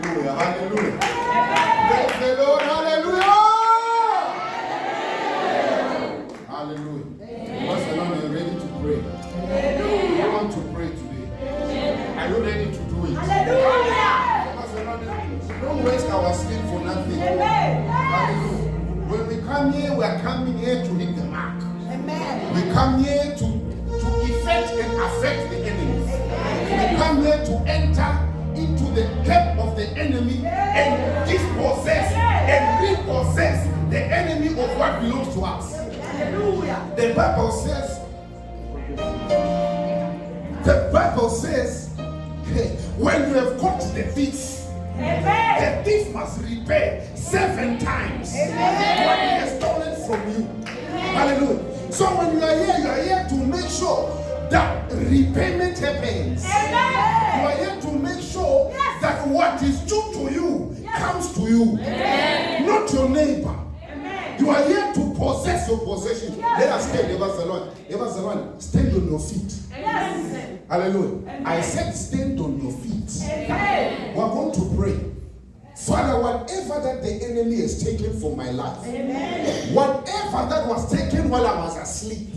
Hallelujah. Hallelujah. Praise the Lord. Hallelujah. Hallelujah. Pastor Lord, you're ready to pray. I want to pray today. Are you ready to do it? Hallelujah. Pastor Lord, don't waste our sleep for nothing. Hallelujah. When we come here, we are coming here to hit the mark. Amen. We come here to effect and affect the enemy. We come here to enter into the camp of the enemy and dispossess and repossess the enemy of what belongs to us. Hallelujah. The Bible says, when you have caught the thief, the thief must repay 7 times what he has stolen from you. Hallelujah. So when you are here to make sure that repayment happens. Amen. You are here to make sure that what is due to you comes to you. Amen. Not your neighbor. Amen. You are here to possess your possession. Let us stand. Everyone, stand on your feet. Yes. Hallelujah. Amen. I said stand on your feet. Amen. We are going to pray. Father, whatever that the enemy has taken from my life, amen, whatever that was taken while I was asleep,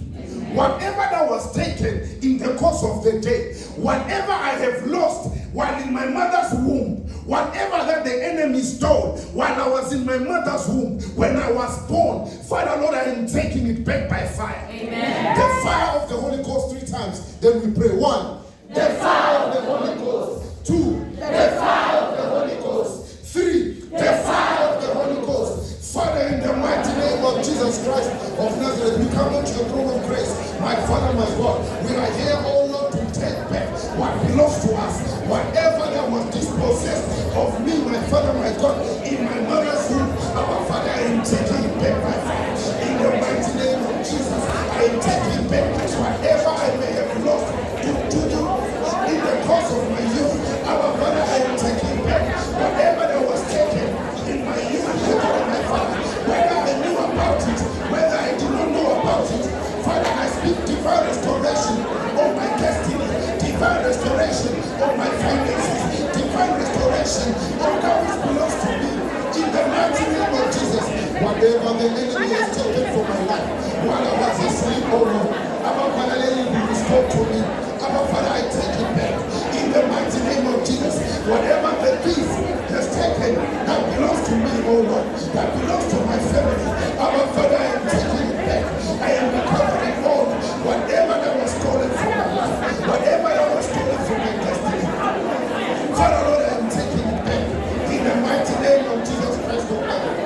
whatever that was taken in the course of the day, whatever I have lost while in my mother's womb, whatever that the enemy stole while I was in my mother's womb, when I was born, Father Lord, I am taking it back by fire. Amen. The fire of the Holy Ghost 3 times. Then we pray. 1, the fire of the Holy Ghost. 2, the fire of the Holy Ghost. 3, the fire of the Holy Ghost. Father, in the mighty name of Jesus Christ of Nazareth, we come unto your throne of grace. My Father, my God, we are here, oh Lord, to take back what belongs to us. Whatever that was dispossessed of me, my Father, my God, in my mother's womb, our Father, I am taking it back by fire. In the mighty name of Jesus, I am taking back whatever I may have lost to you in the course of my youth. Our Father, I am taking back whatever that was taken in my youth, my Father, whether I knew about it, whether I did not know about it. Father, I speak divine restoration of my destiny, divine restoration of my finances, divine restoration of that which belongs to me. In the mighty name of Jesus, whatever the enemy has taken from my life while I was asleep, oh Lord, our Father, let it be restored to me. Our Father, I take it back. In the mighty name of Jesus, whatever the thief has taken that belongs to me, oh Lord, that belongs to my family, our Father, I am taking it back. I am recovering all whatever that was stolen from my life, whatever that was stolen from my destiny. Father, Lord, I am taking it back. In the mighty name of Jesus Christ of Nazareth.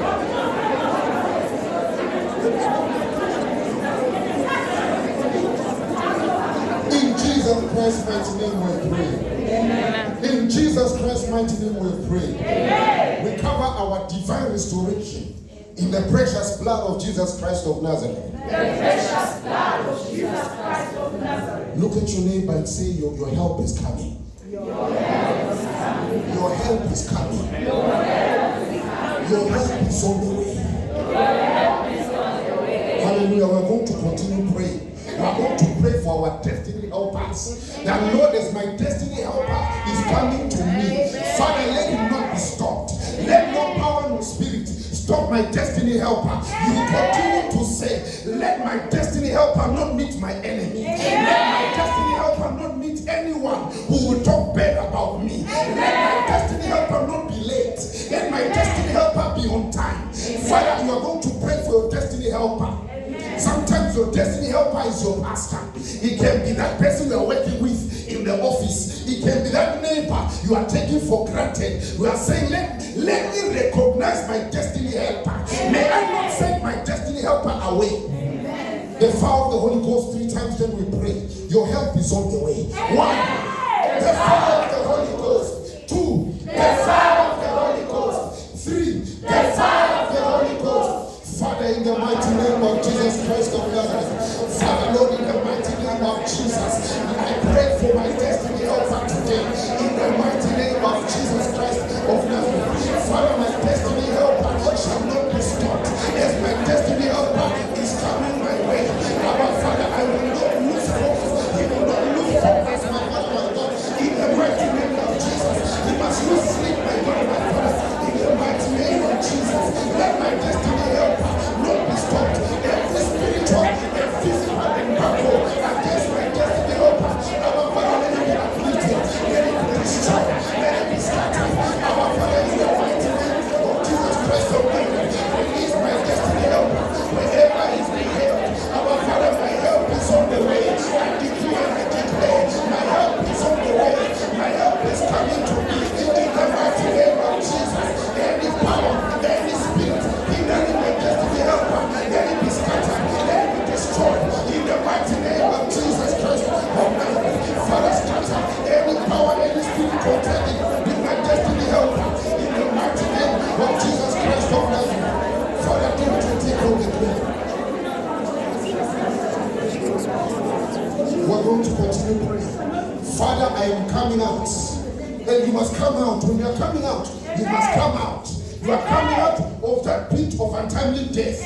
In Jesus Christ's mighty name we pray. Amen. In Jesus Christ's mighty name we pray. Amen. We cover our divine restoration in the precious blood of Jesus Christ of Nazareth. The precious blood of Jesus Christ of Nazareth. Look at your neighbor and say, your help is coming. Your help is coming. Your help is coming. Your help is coming. Your help is on the way. Your help is on the way. Hallelujah. We're going to continue praying. We are going to pray for our destiny helpers. That Lord, as my destiny helper is coming to me, Father, let him not be stopped. Let no power nor spirit stop my destiny helper. You will continue to say, let my destiny helper not meet my enemy. Let my destiny helper not meet anyone who will talk bad about me. Let my destiny helper not be late. Let my destiny helper be on time. Father, you are going to pray for your destiny helper. Sometimes your destiny helper is your pastor. It can be that person you are working with in the office. It can be that neighbor you are taking for granted. We are saying, let me recognize my destiny helper. May I not send my destiny helper away. The fire of the Holy Ghost 3 times, then we pray. Your help is on the way. 1, the fire of the Holy Ghost. 2, the fire of the Holy Ghost. 3, the fire of the Holy Ghost. Father, in the mighty name of Jesus Christ of Nazareth, Father, Lord, in the mighty name of Jesus, I pray for my destiny helper today. In the mighty name of Jesus Christ of Nazareth, Father, my destiny helper shall not be stopped. As my destiny helper is coming my way, our Father, I will not lose focus. He will not lose focus, my Father, I am coming out. And you must come out. When you are coming out, you must come out. You are coming out of that pit of untimely death.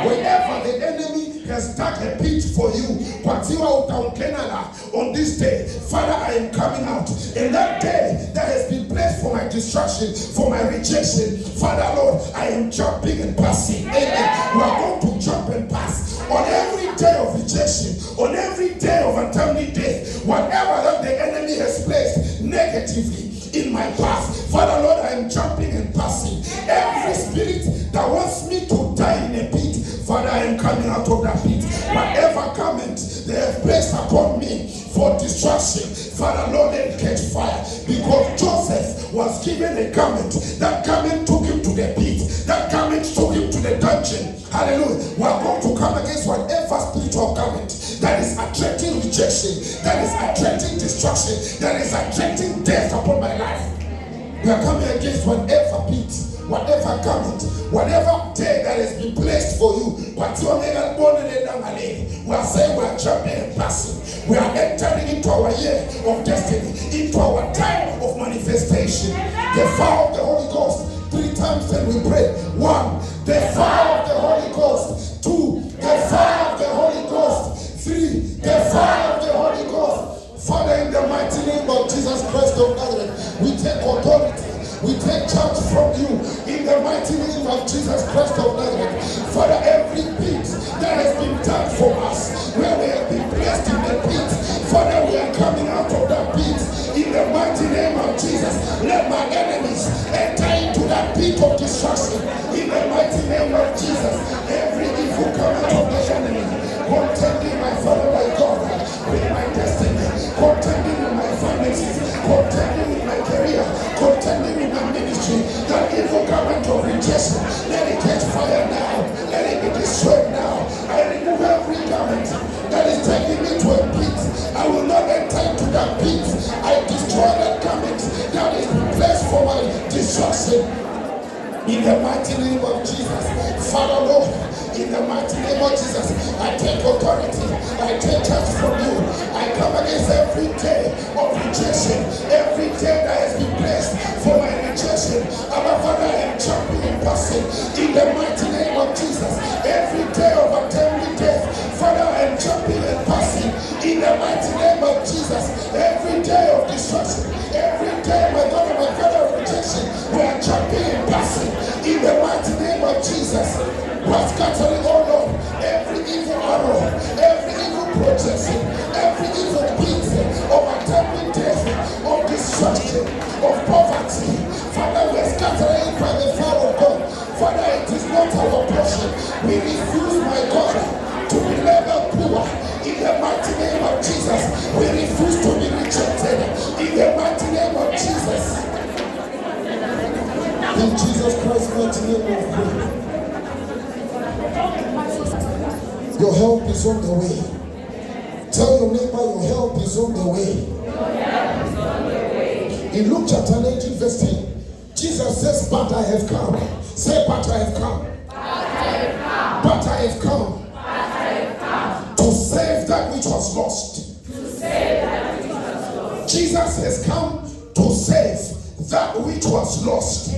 Wherever the enemy has dug a pit for you, on this day, Father, I am coming out. And that day that has been placed for my destruction, for my rejection, Father, Lord, I am jumping and passing. Amen. We are going to jump and pass on every day of rejection, on every day of untimely death, whatever that the enemy has placed negatively in my path. Father, Lord, I am jumping and passing. Every spirit that wants me to die in a pit, Father, I am coming out of that pit. Whatever garment they have placed upon me for destruction, Father, Lord, let it catch fire. Because Joseph was given a garment. That garment took him to the pit. That garment took him to the dungeon. Hallelujah. We are going to come against whatever spiritual garment that is attracting rejection, that is attracting destruction, that is attracting death upon my life. We are coming against whatever pit, whatever garment, whatever day that has been placed for you. We are saying we are jumping and passing. We are entering into our year of destiny, into our time of manifestation. The fire of the Holy Ghost. 3 times then we pray. 1, the fire of the Holy Ghost. 2, the fire of the Holy Ghost. 3, the fire of the Holy Ghost. Father, in the mighty name of Jesus Christ of Nazareth, we take authority. We take charge from you in the mighty name of Jesus Christ of Nazareth. Father, every pit that has been done for us, where we have been placed in the pit, Father, we are coming out of that pit in the mighty name of Jesus. Let my enemies enter into that pit of destruction in the mighty name of Jesus. Every evil coming of the enemy, contending my Father, my God, with my destiny, contending with my finances, contending with my career, contending with my ministry, that evil garment of rejection, let it catch fire now, let it be destroyed now. I remove every garment that is taking me to a pit. I will not enter into that pit. I destroy that garment that is placed for my destruction in the mighty name of Jesus. Father, Lord, in the mighty name of Jesus, I take authority. I take charge from you. I come against every day of rejection, every day that has been placed for my rejection. Our Father, I am jumping and passing in the mighty name of Jesus. Every day of untimely death, Father, I am jumping and passing in the mighty name of Jesus. Every day of destruction, every day, my God, my Father, of rejection, we are jumping and passing in the mighty name of Jesus. We're scattering, oh Lord, every evil arrow, every evil projection, every evil pit of untimely death, of destruction, of poverty. Father, we're scattering by the fire of God. Father, it is not our portion. We refuse, my God, to be labeled poor in the mighty name of Jesus. We refuse to be rejected in the mighty name of Jesus. In Jesus Christ's mighty name we pray. Your help is on the way. Tell your neighbor your help is on the way. In Luke chapter 19 verse 10, Jesus says, but I have come. Say, but I have come. But I have come. To save that which was lost. Jesus has come to save that which was lost.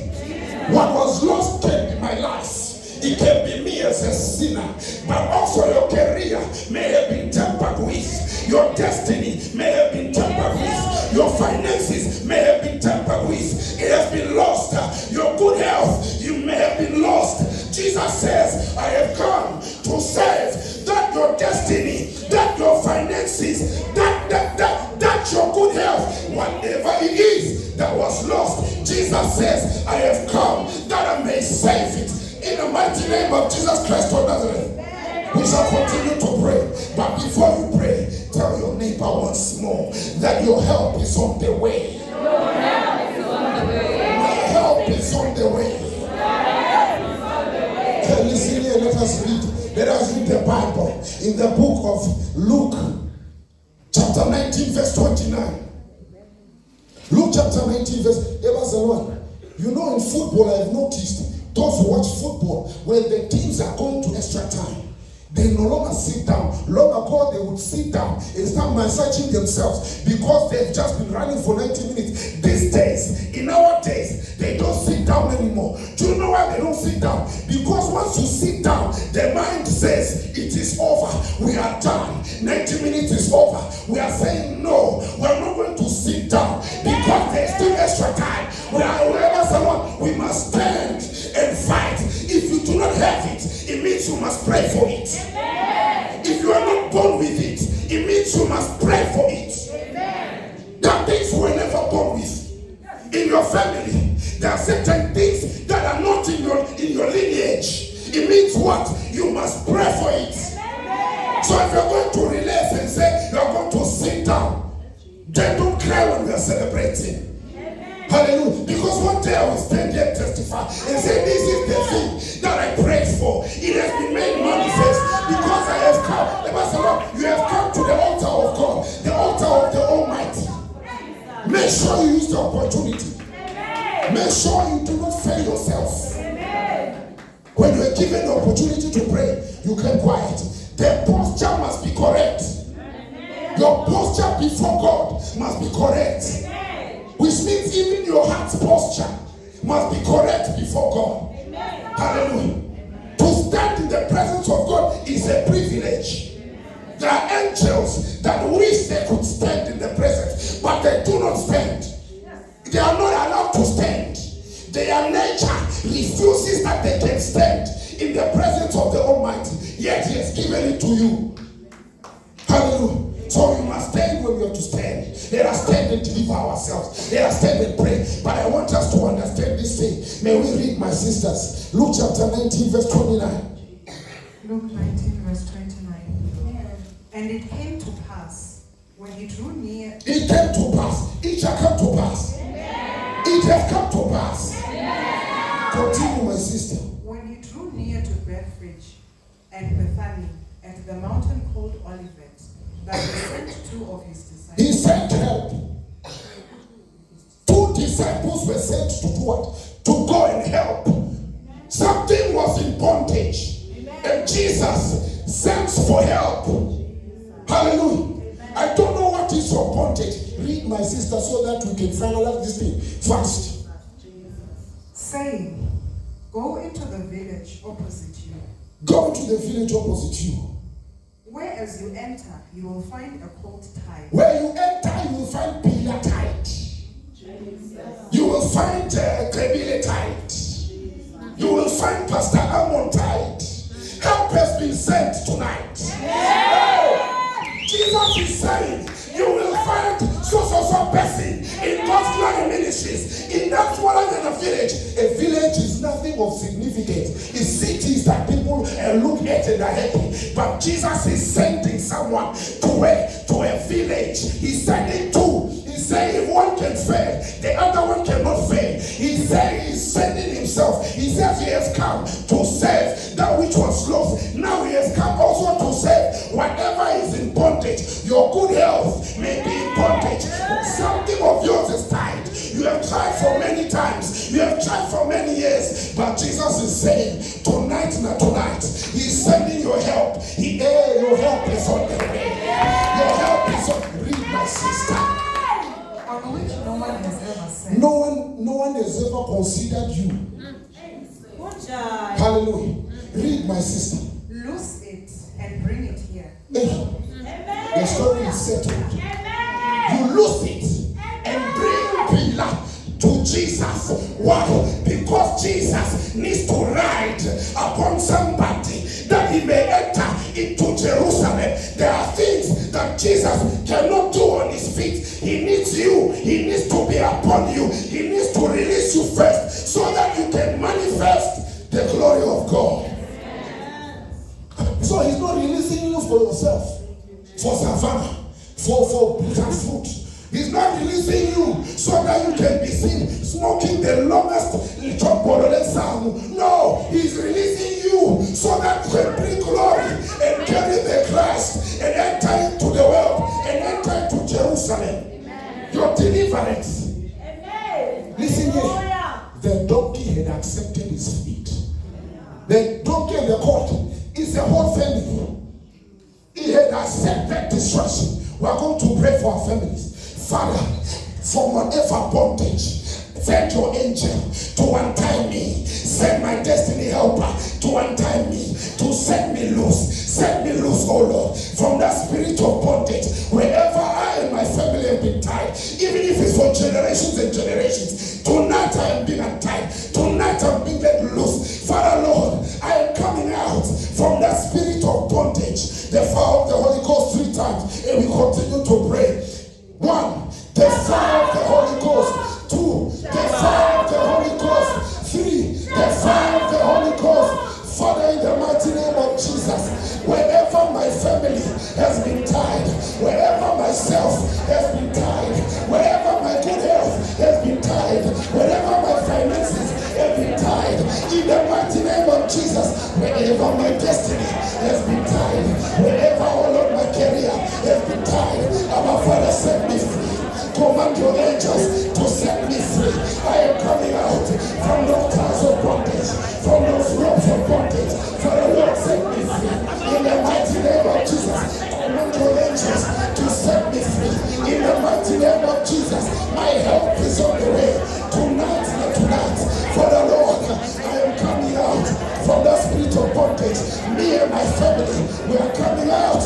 What was lost can be my life. It can be me as a sinner, but also your career may have been tampered with. Your destiny may have been tampered with. Your finances may have been tampered with. It has been lost. Your good health, you may have been lost. Jesus says, I have come to save that your destiny, that your finances, that your good health, whatever it is that was lost. Jesus says, I have come that I may save it. In the mighty name of Jesus Christ of Nazareth, we shall continue to pray. But before you pray, tell your neighbor once more that your help is on the way. Your help is on the way. My help is on the way. Your help is on the way. Okay, listen here, let us read. Let us read the Bible in the book of Luke, chapter 19, verse 29. Luke chapter 19, verse. You know, in football, I have noticed those who watch football, when the teams are going to extra time, They no longer sit down. Long ago, they would sit down and start massaging themselves because they've just been running for 90 minutes. These days, in our days, they don't sit down anymore. Do you know why they don't sit down? Because once you sit down, the mind says, it is over. We are done. 90 minutes is over. We are saying, no, we're not going to sit down because there's still extra time. We must stand and fight. If you do not have it, it means you must pray for it. Amen. If you are not born with it, it means you must pray for it. Amen. There are things you were never born with. In your family, there are certain things that are not in your lineage. It means what? You must pray for it. Amen. So if you're going to relax and say you're going to sit down, then don't cry when we are celebrating. Hallelujah. Because one day I will stand here and testify and say, this is the thing that I prayed for. It has been made manifest because I have come. You have come to the altar of God, the altar of the Almighty. Make sure you use the opportunity. Make sure you do not fail yourself. When you are given the opportunity to pray, you keep quiet. The posture must be correct. Your posture before God must be correct. Which means even your heart's posture must be correct before God. Amen. Hallelujah. Amen. To stand in the presence of God is a privilege. There are angels that wish they could stand in the presence, but they do not stand. They are not allowed to stand. Their nature refuses that they can stand in the presence of the Almighty, yet He has given it to you. Hallelujah. So you must stand when we have to stand. Let us stand and deliver ourselves. Let us stand and pray. But I want us to understand this thing. May we read, my sisters, Luke chapter 19, verse 29. Luke 19, verse 29. And it came to pass, when he drew near... It came to pass. It shall come to pass. It has come to pass. Continue, my sister. When he drew near to Bethphage and Bethany at the mountain called Olivet, that he sent two of his disciples. He sent help. Two disciples were sent to do what? To go and help. Something was in bondage. And Jesus sends for help. Hallelujah. I don't know what is your bondage. Read, my sister, so that we can finalize this thing fast. Saying, go into the village opposite you. Go into the village opposite you. Where as you enter, you will find a colt tied. Where you enter, you will find Phila tied. You will find Phila tied. You will find Pastor Amon tied. Help has been sent tonight. Jesus is saying, you will find so person in God's glory ministries. In that one in a village is nothing of significance. It's cities that people look at and are happy. But Jesus is sending someone to a village. He's sending two. He's saying if one can fail, the other one cannot fail. He's saying he's sending himself. He says he has come to save that which was lost. Now he has come also to save whatever is in bondage. Your good health may be in bondage. Something of yours is tied. You have tried for many times. You have tried for many years. But Jesus is saying, tonight, He's sending your help. Your help is on the way. Your help is on the way. Read, my sister. On which no one has ever said. No one has ever considered you. Hallelujah. Read, my sister. Loose it and bring it here. The story is settled. You lose it and bring Phila to Jesus. Why? Because Jesus needs to ride upon somebody that he may enter into Jerusalem. There are things that Jesus cannot do on his feet. He needs you. He needs to be upon you. He needs to release you first so that you can manifest the glory of God. So he's not releasing you for yourself, for savannah, for bitter fruit. He's not releasing you so that you can be seen smoking the longest sound. No, he's releasing you so that you can bring glory and carry the Christ and enter into the world and enter into Jerusalem. Amen. Your deliverance. Amen. Listen here. The donkey had accepted his feet. The donkey and the colt is a whole family. Father, from whatever bondage, send your angel to untie me. Send my destiny helper to untie me, to set me loose. Set me loose, oh Lord, from that spirit of bondage. Wherever I and my family have been tied, even if it's for generations and generations, tonight I am being untied. Tonight I'm being let loose. Father, Lord, I am coming out from that spirit of bondage. The fire of the Holy Ghost 3 times, and we continue to pray. 1, the fire of the Holy Ghost. 2, the fire of the Holy Ghost. 3, the fire of the Holy Ghost. Father, in the mighty name of Jesus, wherever my family has been tied, wherever myself has been tied, wherever my good health has been tied, wherever my finances have been tied, in the mighty name of Jesus, wherever my destiny has been tied, wherever all of my career has been tied, our Father, set me free. Command your angels to set me free. I am coming out from those ties of bondage, from those ropes of bondage. Father, Lord, set me free. In the mighty name of Jesus, command your angels to set me free. In the mighty name of Jesus, my help is on the way. Tonight, Father, Lord, I am coming out from the spirit of bondage. Me and my family, we are coming out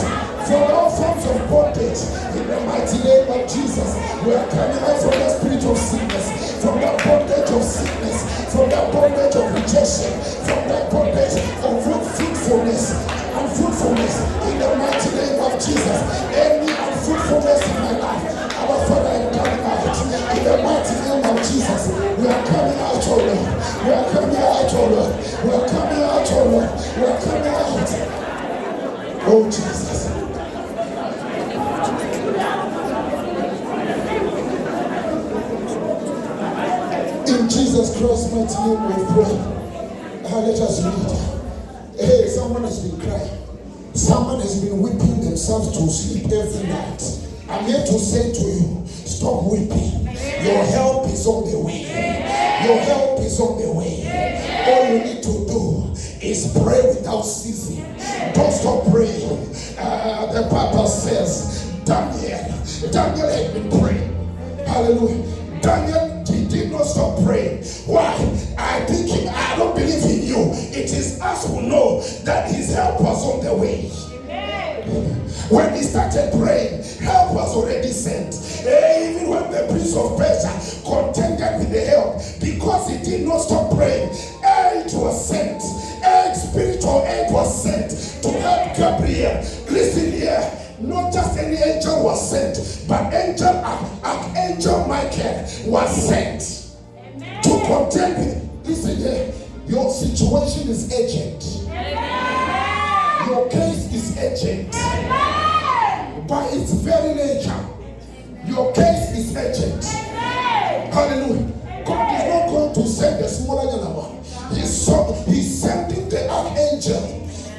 from all forms of bondage. In the mighty name of Jesus, we are coming out from the spirit of sickness, from the bondage of sickness, from the bondage of rejection, from the bondage of fruitfulness and fruitfulness. In the mighty name of Jesus, any unfruitfulness in my life, our Father, I am coming out. In the mighty name of Jesus, we are coming out, oh Lord. We are coming out, oh Lord. We are coming out, oh Lord. We are coming out. Oh Jesus. In Jesus Christ's mighty name we pray. Let us read. Hey, someone has been crying. Someone has been weeping themselves to sleep every night. I'm here to say to you, stop weeping. Your help is on the way. Your help is on the way. All you need to do is pray without ceasing. Don't stop praying. The Bible says Daniel had been praying. Hallelujah. Daniel did not stop praying. Why? I don't believe in you. It is us who know that his help was on the way. When he started praying, help was already sent. Even when the prince of Persia contended with the help, because he did not stop praying, aid was sent. Spiritual aid was sent to help Gabriel. Listen here. Not just any angel was sent, but Archangel Michael was sent to contend with. Listen here. Your situation is urgent. Your case is urgent. By its very nature, your case is urgent. Hallelujah. God is not going to send the smaller than one. He's sending the archangel.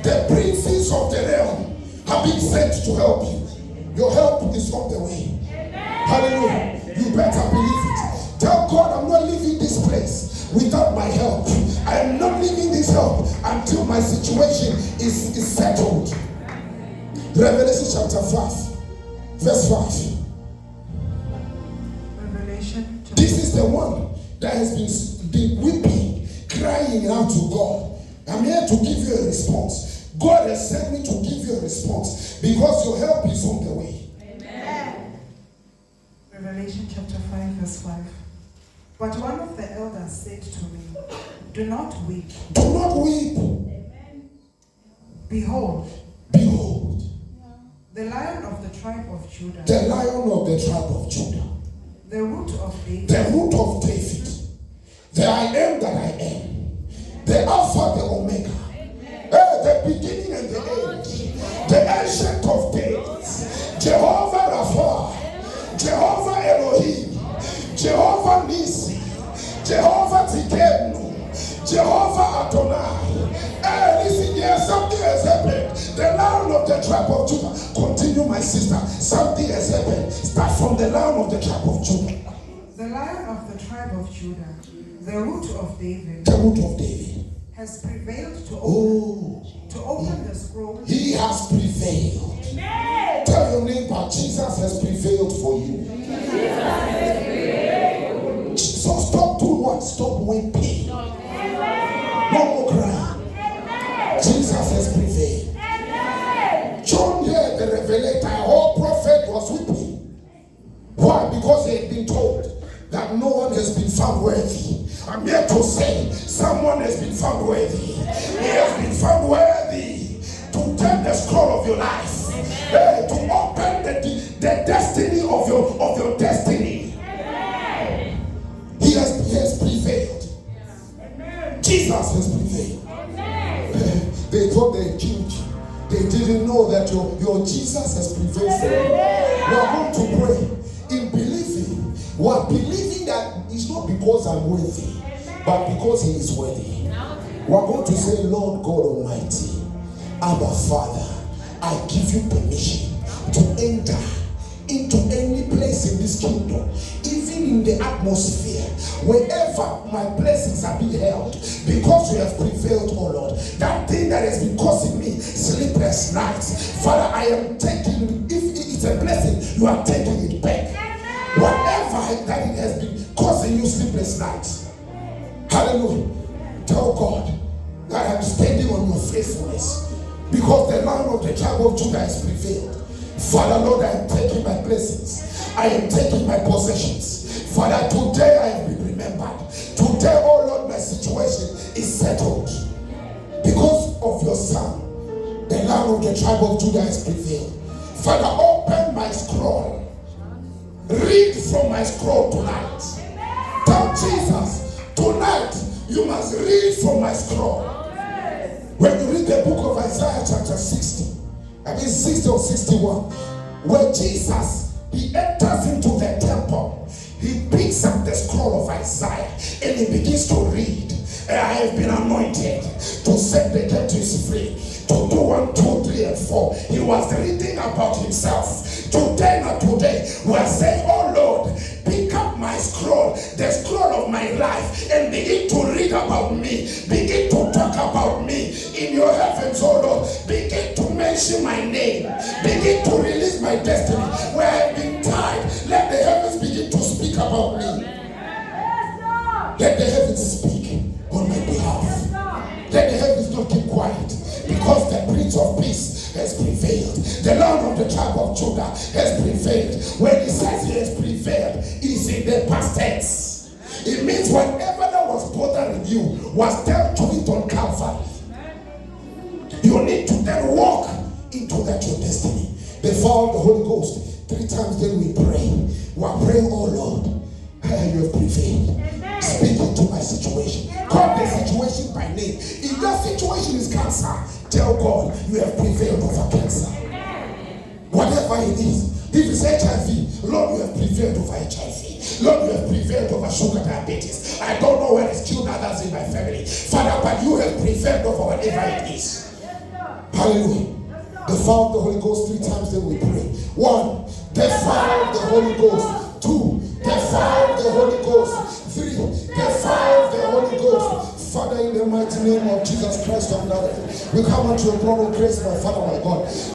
The princes of the realm have been sent to help you. Your help is on the way. Hallelujah. You better believe it. Tell God, I'm not leaving this place without my help. I am not leaving this help until my situation is settled. Revelation chapter 5, verse 5. Revelation. This is the one that has been weeping, crying out to God. I'm here to give you a response. God has sent me to give you a response because your help is on the way. Amen. Revelation chapter 5, verse 5. But one of the elders said to me, do not weep. Do not weep. Amen. Behold, the Lion of the tribe of Judah. The Lion of the tribe of Judah. The root of David. The root of David. The I am that I am. The Alpha, the Omega. The beginning and the end. The ancient of days. Jehovah Rapha. Jehovah Elohim. Jehovah Nisi. Jehovah Tikenu. Jehovah Adonai. Listen here, something has happened. The Lion of the tribe of Judah. Continue, my sister. Something has happened. Start from the Lion of the tribe of Judah. The Lion of the tribe of Judah. The root of David. The root of David. has prevailed to open the scroll. He has prevailed. Amen. Tell your neighbor, Jesus has prevailed for you. Jesus has prevailed. So stop doing what? Stop weeping. No more crying. Amen. Jesus has prevailed. Amen. John here, the revelator, a whole prophet, was weeping. Why? Because he had been told that no one has been found worthy. I'm here to say someone has been found worthy. He has been found worthy to turn the scroll of your life, to open the destiny of your destiny. He has prevailed. Jesus has prevailed. They thought they killed you. They didn't know that your Jesus has prevailed for you. We are going to pray in believing. We are believing that it's not because I'm worthy, but because he is worthy. We are going to say, Lord God Almighty, Abba Father, I give you permission to enter into any place in this kingdom, even in the atmosphere, wherever my blessings are being held, because you have prevailed, oh Lord. That thing that has been causing me sleepless nights, Father, I am taking, if it's a blessing, you are taking it back. Whatever that it has been causing you sleepless nights, hallelujah. Tell God that I'm standing on your faithfulness, because the Lion of the tribe of Judah has prevailed. Father, Lord, I am taking my blessings. I am taking my possessions. Father, today I have been remembered. Today, oh Lord, my situation is settled. Because of your Son, the Lion of the tribe of Judah has prevailed. Father, open my scroll. Read from my scroll tonight. Tell Jesus, tonight you must read from my scroll. When you read the book of Isaiah chapter 60, I mean 60 or 61, where Jesus, he enters into the temple, he picks up the scroll of Isaiah and he begins to read. I have been anointed to set the captives free, to do 1, 2, 3, and 4. He was reading about himself. Today, not today, we are saying, oh Lord, pick up my scroll, the scroll of my life, and begin to read about me. Begin to talk about me in your heavens, oh Lord. Begin to mention my name. Begin to release my destiny. Where I have been tied, let the heavens begin to speak about me. Let the heavens speak on my behalf. Let the heavens not keep quiet, because the Prince of Peace has prevailed. The Lion of the tribe of Judah has prevailed. When he says he has prevailed, it is in the past tense. It means whatever that was bothering you was dealt to it on Calvary. You need to then walk into that your destiny. The fire of the Holy Ghost, 3 times then we pray. We are praying, oh Lord, you have prevailed. Speak into my situation. Call the situation by name. If that situation is cancer, tell God you have prevailed over cancer. Whatever it is. If it's HIV, Lord, you have prevailed over HIV. Lord, you have prevailed over sugar diabetes. I don't know what has killed others in my family, Father, but you have prevailed over whatever it is. Hallelujah. The fire of the Holy Ghost, 3 times then we pray. 1, the fire of the Holy Ghost. 2, the fire of the Holy Ghost. 3, the fire of the Holy Ghost. Father, in the mighty name of Jesus Christ of Nazareth, we come unto your throne of grace, my Father, my God.